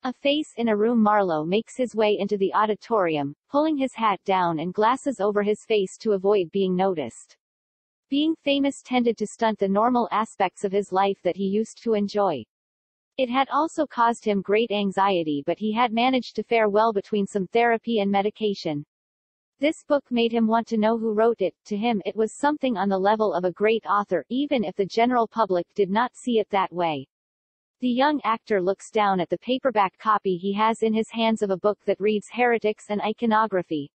A face in a room. Marlo makes his way into the auditorium, pulling his hat down and glasses over his face to avoid being noticed. Being famous tended to stunt the normal aspects of his life that he used to enjoy. It had also caused him great anxiety, but he had managed to fare well between some therapy and medication. This book made him want to know who wrote it. To him it was something on the level of a great author, even if the general public did not see it that way. The young actor looks down at the paperback copy he has in his hands of a book that reads Heretics and Iconography.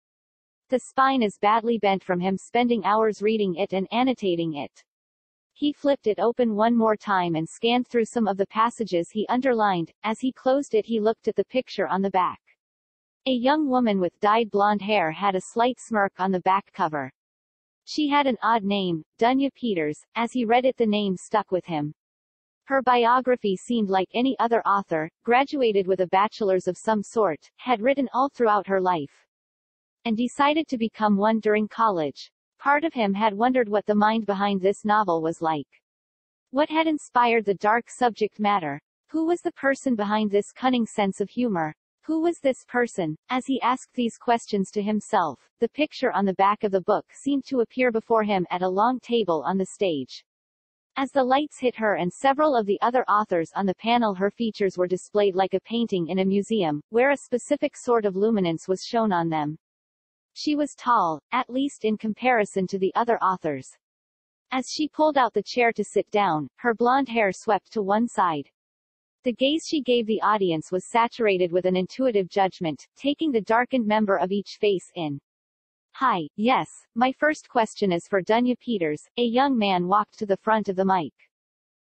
The spine is badly bent from him spending hours reading it and annotating it. He flipped it open one more time and scanned through some of the passages he underlined. As he closed it, he looked at the picture on the back. A young woman with dyed blonde hair had a slight smirk on the back cover. She had an odd name, Dunya Peters. As he read it, the name stuck with him. Her biography seemed like any other author, graduated with a bachelor's of some sort, had written all throughout her life, and decided to become one during college. Part of him had wondered what the mind behind this novel was like. What had inspired the dark subject matter? Who was the person behind this cunning sense of humor? Who was this person? As he asked these questions to himself, the picture on the back of the book seemed to appear before him at a long table on the stage. As the lights hit her and several of the other authors on the panel, her features were displayed like a painting in a museum, where a specific sort of luminance was shown on them. She was tall, at least in comparison to the other authors. As she pulled out the chair to sit down, her blonde hair swept to one side. The gaze she gave the audience was saturated with an intuitive judgment, taking the darkened member of each face in. Hi, yes, my first question is for Dunya Peters. A young man walked to the front of the mic.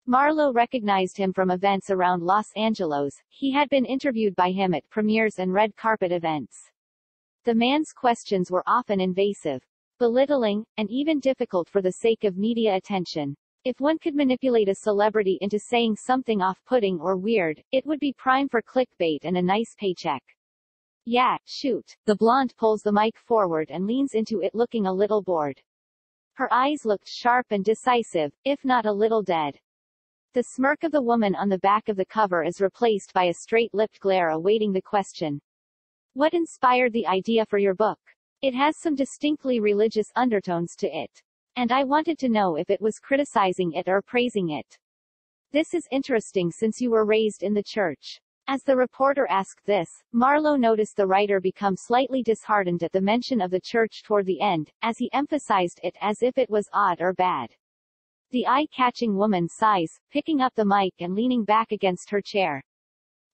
Marlo recognized him from events around Los Angeles. He had been interviewed by him at premieres and red carpet events. The man's questions were often invasive, belittling, and even difficult for the sake of media attention. If one could manipulate a celebrity into saying something off-putting or weird, it would be prime for clickbait and a nice paycheck. Yeah, shoot. The blonde pulls the mic forward and leans into it looking a little bored. Her eyes looked sharp and decisive, if not a little dead. The smirk of the woman on the back of the cover is replaced by a straight-lipped glare awaiting the question. What inspired the idea for your book? It has some distinctly religious undertones to it. And I wanted to know if it was criticizing it or praising it. This is interesting since you were raised in the church. As the reporter asked this, Marlo noticed the writer become slightly disheartened at the mention of the church toward the end, as he emphasized it as if it was odd or bad. The eye-catching woman sighs, picking up the mic and leaning back against her chair.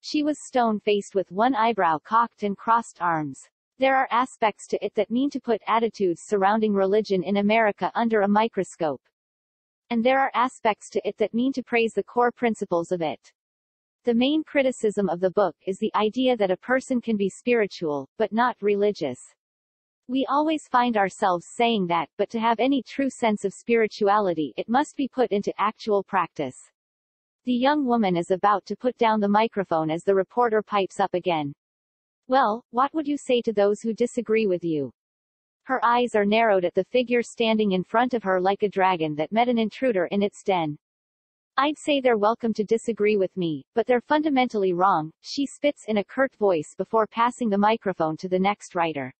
She was stone-faced with one eyebrow cocked and crossed arms. There are aspects to it that mean to put attitudes surrounding religion in America under a microscope. And there are aspects to it that mean to praise the core principles of it. The main criticism of the book is the idea that a person can be spiritual, but not religious. We always find ourselves saying that, but to have any true sense of spirituality, it must be put into actual practice. The young woman is about to put down the microphone as the reporter pipes up again. Well, what would you say to those who disagree with you? Her eyes are narrowed at the figure standing in front of her like a dragon that met an intruder in its den. I'd say they're welcome to disagree with me, but they're fundamentally wrong, she spits in a curt voice before passing the microphone to the next writer.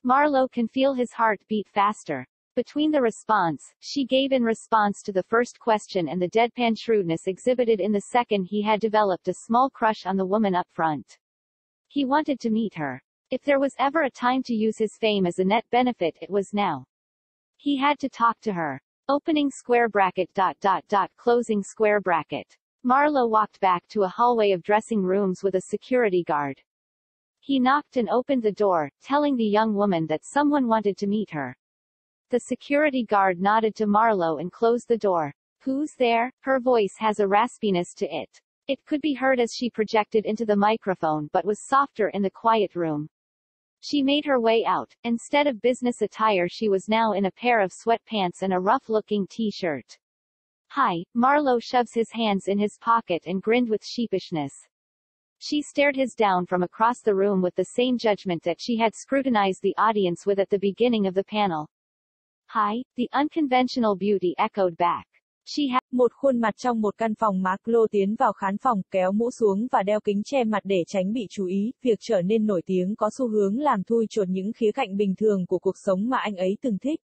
Marlo can feel his heart beat faster. Between the response she gave in response to the first question and the deadpan shrewdness exhibited in the second, he had developed a small crush on the woman up front. He wanted to meet her. If there was ever a time to use his fame as a net benefit, it was now. He had to talk to her. Opening square bracket ... closing square bracket. Marlo walked back to a hallway of dressing rooms with a security guard. He knocked and opened the door, telling the young woman that someone wanted to meet her. The security guard nodded to Marlo and closed the door. Who's there? Her voice has a raspiness to it. It could be heard as she projected into the microphone but was softer in the quiet room. She made her way out. Instead of business attire, she was now in a pair of sweatpants and a rough-looking t-shirt. Hi, Marlo shoves his hands in his pocket and grinned with sheepishness. She stared his down from across the room with the same judgment that she had scrutinized the audience with at the beginning of the panel. Hi, the unconventional beauty echoed back. She had Một khuôn mặt trong một căn phòng. Marlo tiến vào khán phòng, kéo mũ xuống và đeo kính che mặt để tránh bị chú ý. Việc trở nên nổi tiếng có xu hướng làm thui chột những khía cạnh bình thường của cuộc sống mà anh ấy từng thích.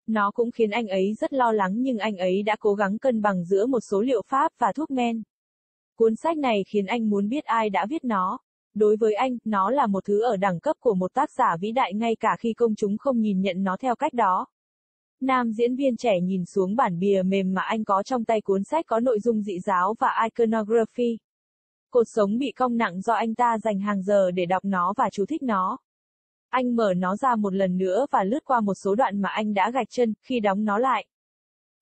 Nó cũng khiến anh ấy rất lo lắng, nhưng anh ấy đã cố gắng cân bằng giữa một số liệu pháp và thuốc men. Cuốn sách này khiến anh muốn biết ai đã viết nó. Đối với anh, nó là một thứ ở đẳng cấp của một tác giả vĩ đại ngay cả khi công chúng không nhìn nhận nó theo cách đó. Nam diễn viên trẻ nhìn xuống bản bìa mềm mà anh có trong tay. Cuốn sách có nội dung dị giáo và iconography. Cột sống bị cong nặng do anh ta dành hàng giờ để đọc nó và chú thích nó. Anh mở nó ra một lần nữa và lướt qua một số đoạn mà anh đã gạch chân. Khi đóng nó lại,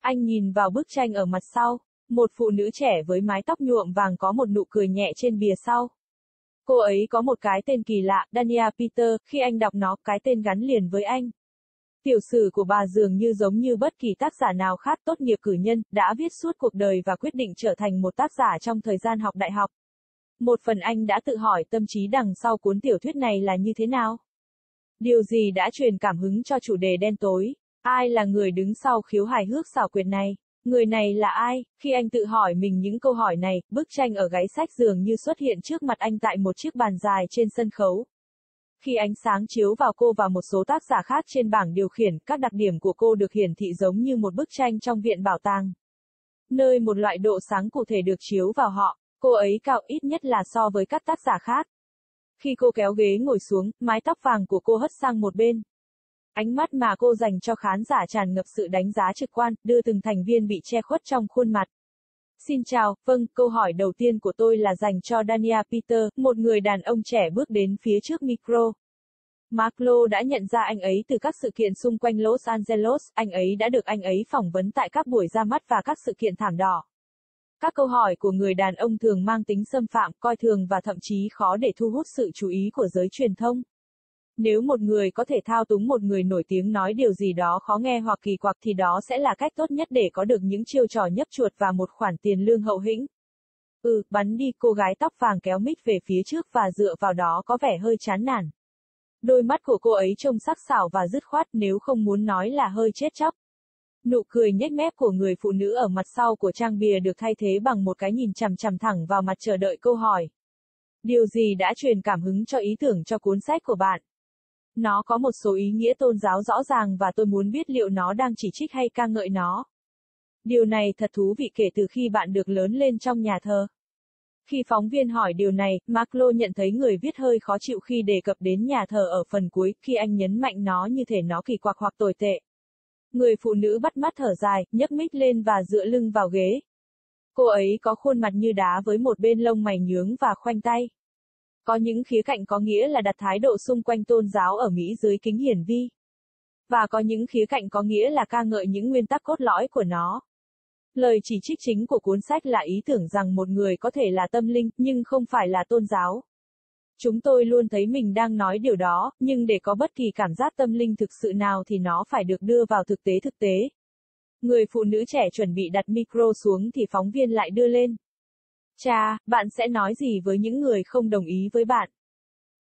anh nhìn vào bức tranh ở mặt sau. Một phụ nữ trẻ với mái tóc nhuộm vàng có một nụ cười nhẹ trên bìa sau. Cô ấy có một cái tên kỳ lạ, Dania Peter. Khi anh đọc nó, cái tên gắn liền với anh. Tiểu sử của bà dường như giống như bất kỳ tác giả nào khác. Tốt nghiệp cử nhân, đã viết suốt cuộc đời và quyết định trở thành một tác giả trong thời gian học đại học. Một phần anh đã tự hỏi tâm trí đằng sau cuốn tiểu thuyết này là như thế nào? Điều gì đã truyền cảm hứng cho chủ đề đen tối? Ai là người đứng sau khiếu hài hước xảo quyệt này? Người này là ai? Khi anh tự hỏi mình những câu hỏi này, bức tranh ở gáy sách dường như xuất hiện trước mặt anh tại một chiếc bàn dài trên sân khấu. Khi ánh sáng chiếu vào cô và một số tác giả khác trên bảng điều khiển, các đặc điểm của cô được hiển thị giống như một bức tranh trong viện bảo tàng, nơi một loại độ sáng cụ thể được chiếu vào họ. Cô ấy cao ít nhất là so với các tác giả khác. Khi cô kéo ghế ngồi xuống, mái tóc vàng của cô hất sang một bên. Ánh mắt mà cô dành cho khán giả tràn ngập sự đánh giá trực quan, đưa từng thành viên bị che khuất trong khuôn mặt. Xin chào, vâng, câu hỏi đầu tiên của tôi là dành cho Dania Peter, một người đàn ông trẻ bước đến phía trước micro. Marlo đã nhận ra anh ấy từ các sự kiện xung quanh Los Angeles. Anh ấy đã được anh ấy phỏng vấn tại các buổi ra mắt và các sự kiện thảm đỏ. Các câu hỏi của người đàn ông thường mang tính xâm phạm, coi thường và thậm chí khó để thu hút sự chú ý của giới truyền thông. Nếu một người có thể thao túng một người nổi tiếng nói điều gì đó khó nghe hoặc kỳ quặc thì đó sẽ là cách tốt nhất để có được những chiêu trò nhấp chuột và một khoản tiền lương hậu hĩnh. Bắn đi, cô gái tóc vàng kéo mic về phía trước và dựa vào đó có vẻ hơi chán nản. Đôi mắt của cô ấy trông sắc sảo và dứt khoát, nếu không muốn nói là hơi chết chóc. Nụ cười nhếch mép của người phụ nữ ở mặt sau của trang bìa được thay thế bằng một cái nhìn chằm chằm thẳng vào mặt chờ đợi câu hỏi. Điều gì đã truyền cảm hứng cho ý tưởng cho cuốn sách của bạn? Nó có một số ý nghĩa tôn giáo rõ ràng và tôi muốn biết liệu nó đang chỉ trích hay ca ngợi nó. Điều này thật thú vị kể từ khi bạn được lớn lên trong nhà thờ. Khi phóng viên hỏi điều này, Marlo nhận thấy người viết hơi khó chịu khi đề cập đến nhà thờ ở phần cuối, khi anh nhấn mạnh nó như thể nó kỳ quặc hoặc tồi tệ. Người phụ nữ bắt mắt thở dài, nhấc mic lên và dựa lưng vào ghế. Cô ấy có khuôn mặt như đá với một bên lông mày nhướng và khoanh tay. Có những khía cạnh có nghĩa là đặt thái độ xung quanh tôn giáo ở Mỹ dưới kính hiển vi. Và có những khía cạnh có nghĩa là ca ngợi những nguyên tắc cốt lõi của nó. Lời chỉ trích chính của cuốn sách là ý tưởng rằng một người có thể là tâm linh, nhưng không phải là tôn giáo. Chúng tôi luôn thấy mình đang nói điều đó, nhưng để có bất kỳ cảm giác tâm linh thực sự nào thì nó phải được đưa vào thực tế. Người phụ nữ trẻ chuẩn bị đặt micro xuống thì phóng viên lại đưa lên. Chà, bạn sẽ nói gì với những người không đồng ý với bạn?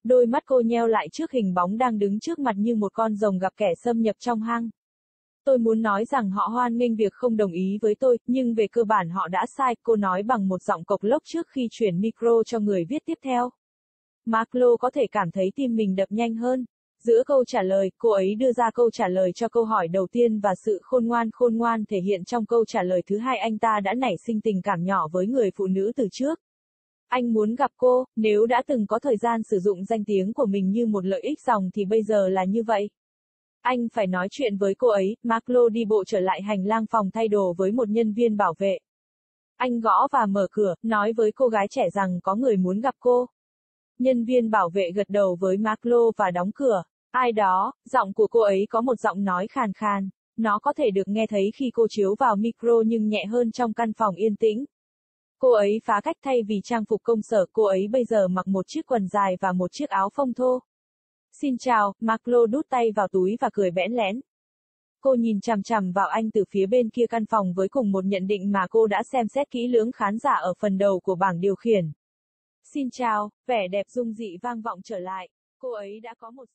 Đôi mắt cô nheo lại trước hình bóng đang đứng trước mặt như một con rồng gặp kẻ xâm nhập trong hang. Tôi muốn nói rằng họ hoan nghênh việc không đồng ý với tôi, nhưng về cơ bản họ đã sai, cô nói bằng một giọng cộc lốc trước khi chuyển micro cho người viết tiếp theo. Marlo có thể cảm thấy tim mình đập nhanh hơn. Giữa câu trả lời, cô ấy đưa ra câu trả lời cho câu hỏi đầu tiên và sự khôn ngoan thể hiện trong câu trả lời thứ hai. Anh ta đã nảy sinh tình cảm nhỏ với người phụ nữ từ trước. Anh muốn gặp cô, nếu đã từng có thời gian sử dụng danh tiếng của mình như một lợi ích dòng thì bây giờ là như vậy. Anh phải nói chuyện với cô ấy. Marlo đi bộ trở lại hành lang phòng thay đồ với một nhân viên bảo vệ. Anh gõ và mở cửa, nói với cô gái trẻ rằng có người muốn gặp cô. Nhân viên bảo vệ gật đầu với Marlo và đóng cửa. Ai đó, giọng của cô ấy có một giọng nói khàn khàn. Nó có thể được nghe thấy khi cô chiếu vào micro nhưng nhẹ hơn trong căn phòng yên tĩnh. Cô ấy phá cách thay vì trang phục công sở, cô ấy bây giờ mặc một chiếc quần dài và một chiếc áo phông thô. Xin chào, Marlo đút tay vào túi và cười bẽn lẽn. Cô nhìn chằm chằm vào anh từ phía bên kia căn phòng với cùng một nhận định mà cô đã xem xét kỹ lưỡng khán giả ở phần đầu của bảng điều khiển. Xin chào, vẻ đẹp dung dị vang vọng trở lại. Cô ấy đã có một